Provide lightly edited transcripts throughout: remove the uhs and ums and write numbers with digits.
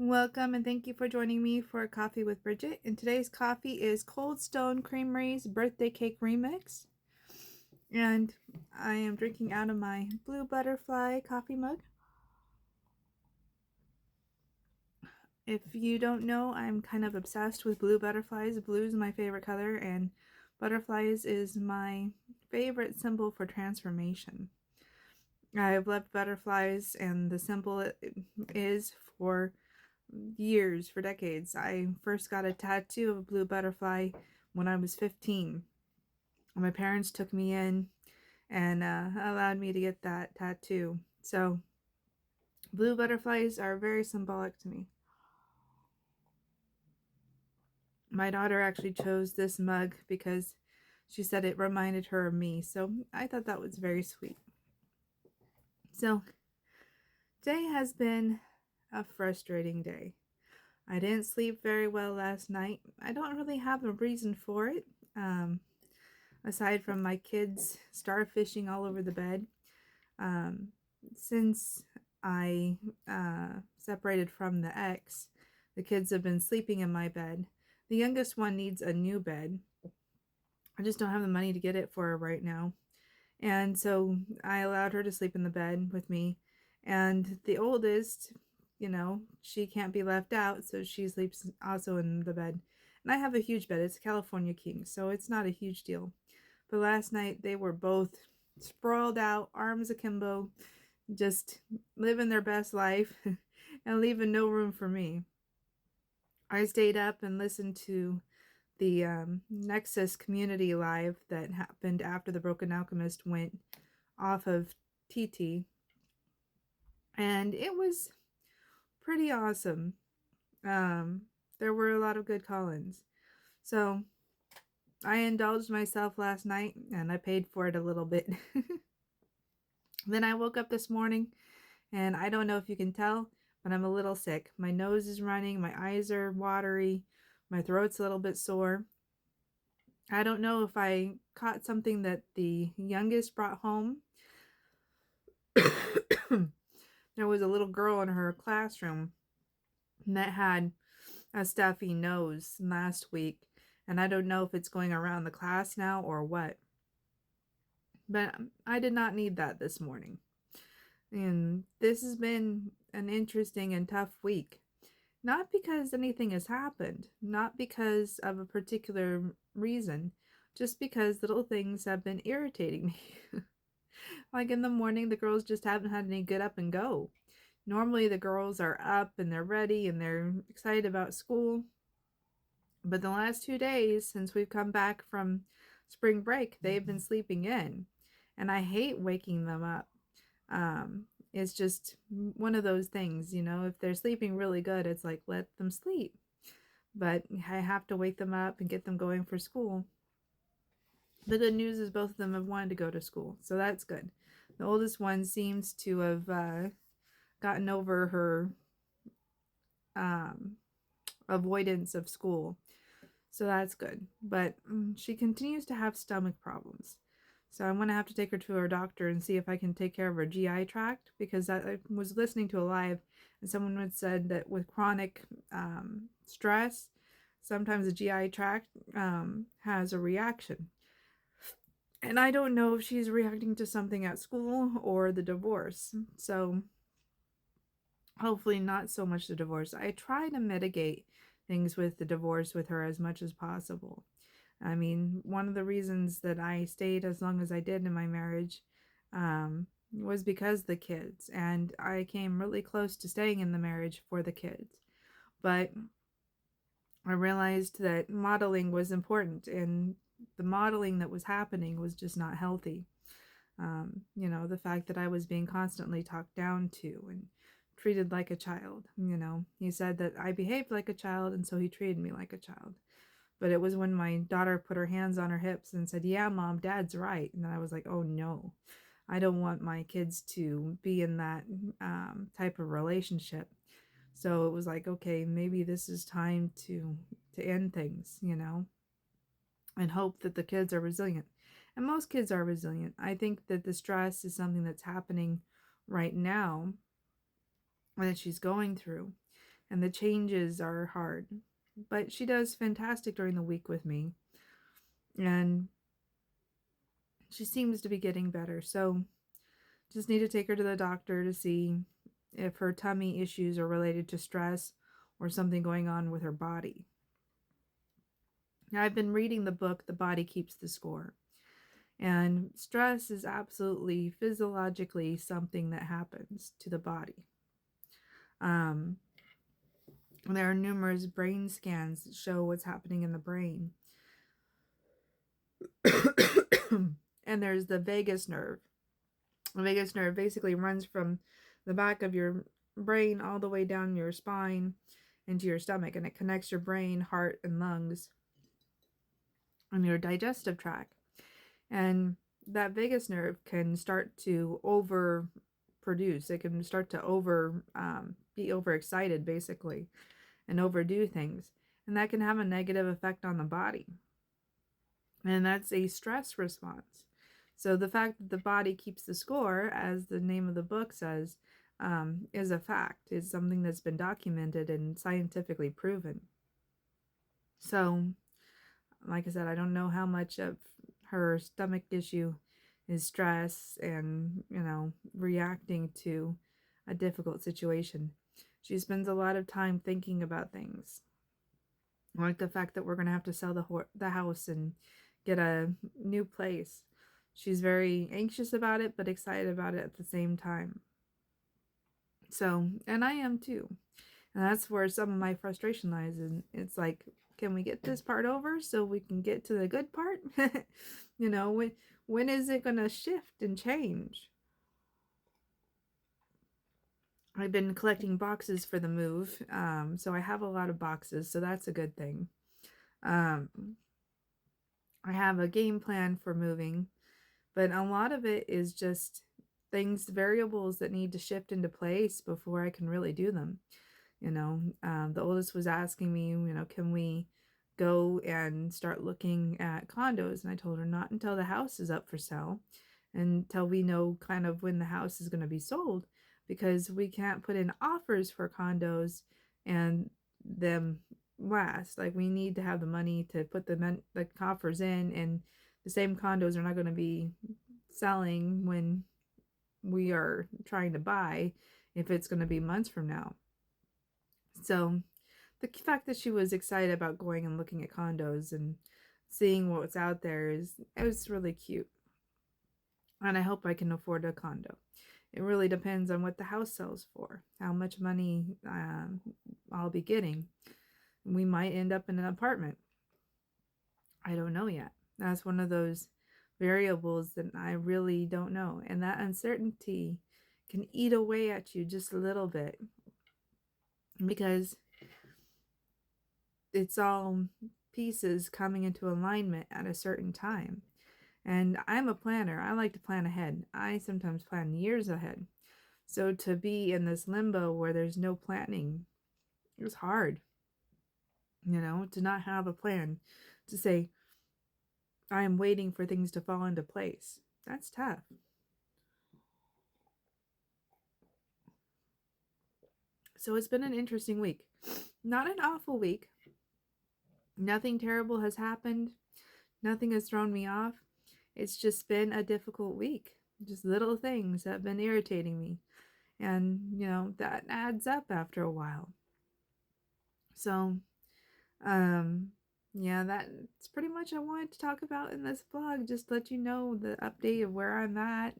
Welcome and thank you for joining me for Coffee with Bridget. And today's coffee is Cold Stone Creamery's Birthday Cake Remix. And I am drinking out of my Blue Butterfly coffee mug. If you don't know, I'm kind of obsessed with blue butterflies. Blue is my favorite color, and butterflies is my favorite symbol for transformation. I've loved butterflies, and the symbol it is for years, for decades. I first got a tattoo of a blue butterfly when I was 15. My parents took me in and allowed me to get that tattoo. So, blue butterflies are very symbolic to me. My daughter actually chose this mug because she said it reminded her of me. So, I thought that was very sweet. So, today has been a frustrating day. I didn't sleep very well last night. I don't really have a reason for it, aside from my kids starfishing all over the bed. Um, since I separated from the ex, the kids have been sleeping in my bed. The youngest one needs a new bed. I just don't have the money to get it for her right now. And so I allowed her to sleep in the bed with me. And the oldest, she can't be left out, so she sleeps also in the bed. And I have a huge bed. It's a California king, so it's not a huge deal. But last night they were both sprawled out, arms akimbo, just living their best life and leaving no room for me. I stayed up and listened to the Nexus community live that happened after the Broken Alchemist went off of TT, and it was pretty awesome. There were a lot of good call-ins. So I indulged myself last night and I paid for it a little bit. Then I woke up this morning and I don't know if you can tell, but I'm a little sick. My nose is running, my eyes are watery, my throat's a little bit sore. I don't know if I caught something that the youngest brought home. There was a little girl in her classroom that had a stuffy nose last week, and I don't know if it's going around the class now or what. But I did not need that this morning. And this has been an interesting and tough week. Not because anything has happened, not because of a particular reason, just because little things have been irritating me. Like in the morning, the girls just haven't had any get up and go. Normally, the girls are up and they're ready and they're excited about school. But the last 2 days, since we've come back from spring break, they've been sleeping in. And I hate waking them up. It's just one of those things, if they're sleeping really good, it's like, let them sleep. But I have to wake them up and get them going for school. The good news is both of them have wanted to go to school, so that's good. The oldest one seems to have gotten over her avoidance of school, so that's good. But she continues to have stomach problems. So I'm going to have to take her to her doctor and see if I can take care of her GI tract, because I was listening to a live and someone had said that with chronic stress, sometimes the GI tract has a reaction. And I don't know if she's reacting to something at school or the divorce. So hopefully not so much the divorce. I try to mitigate things with the divorce with her as much as possible. I mean, one of the reasons that I stayed as long as I did in my marriage was because of the kids. And I came really close to staying in the marriage for the kids. But I realized that modeling was important, and the modeling that was happening was just not healthy. The fact that I was being constantly talked down to and treated like a child. He said that I behaved like a child, and so he treated me like a child. But it was when my daughter put her hands on her hips and said, "Yeah, Mom, Dad's right." And then I was like, oh no, I don't want my kids to be in that type of relationship. So it was like, okay, maybe this is time to end things, and hope that the kids are resilient. And most kids are resilient. I think that the stress is something that's happening right now that she's going through. and the changes are hard. But she does fantastic during the week with me, and she seems to be getting better. So just need to take her to the doctor to see if her tummy issues are related to stress or something going on with her body. Now, I've been reading the book, The Body Keeps the Score. And stress is absolutely physiologically something that happens to the body. There are numerous brain scans that show what's happening in the brain. And there's the vagus nerve. The vagus nerve basically runs from the back of your brain all the way down your spine into your stomach, and it connects your brain, heart, and lungs and your digestive tract. And that vagus nerve can start to overproduce. It can start to be overexcited, basically, and overdo things. And that can have a negative effect on the body. And that's a stress response. So the fact that the body keeps the score, as the name of the book says, is a fact. It's something that's been documented and scientifically proven. So, like I said, I don't know how much of her stomach issue is stress and, reacting to a difficult situation. She spends a lot of time thinking about things, like the fact that we're going to have to sell the house and get a new place. She's very anxious about it, but excited about it at the same time. So, and I am too. And that's where some of my frustration lies. And it's like, can we get this part over so we can get to the good part? When is it going to shift and change? I've been collecting boxes for the move. So I have a lot of boxes, so that's a good thing. I have a game plan for moving, but a lot of it is just variables that need to shift into place before I can really do them. The oldest was asking me, can we go and start looking at condos? And I told her not until the house is up for sale, until we know kind of when the house is going to be sold, because we can't put in offers for condos and them last. Like, we need to have the money to put the offers in, and the same condos are not going to be selling when we are trying to buy, if it's going to be months from now. So the fact that she was excited about going and looking at condos and seeing what's out there it was really cute. And I hope I can afford a condo. It really depends on what the house sells for, how much money I'll be getting. We might end up in an apartment. I don't know yet. That's one of those variables that I really don't know. And that uncertainty can eat away at you just a little bit, because it's all pieces coming into alignment at a certain time. And I'm a planner. I like to plan ahead. I sometimes plan years ahead. So to be in this limbo where there's no planning, it's hard. To not have a plan, to say, I am waiting for things to fall into place. That's tough. So it's been an interesting week. Not an awful week. Nothing terrible has happened. Nothing has thrown me off. It's just been a difficult week. Just little things that have been irritating me. And, that adds up after a while. So, yeah, that's pretty much I wanted to talk about in this vlog. Just let you know the update of where I'm at.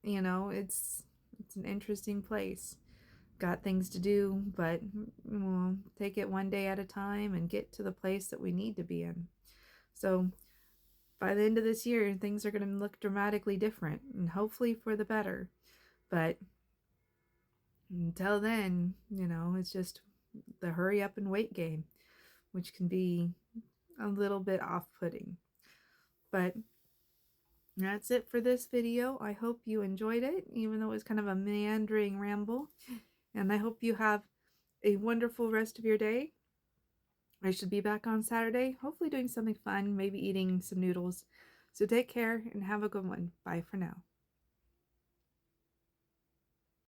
It's an interesting place. Got things to do, but we'll take it one day at a time and get to the place that we need to be in. So by the end of this year, things are going to look dramatically different, and hopefully for the better. But until then, it's just the hurry up and wait game, which can be a little bit off-putting. But that's it for this video. I hope you enjoyed it, even though it was kind of a meandering ramble. And I hope you have a wonderful rest of your day. I should be back on Saturday, hopefully doing something fun, maybe eating some noodles. So take care and have a good one. Bye for now.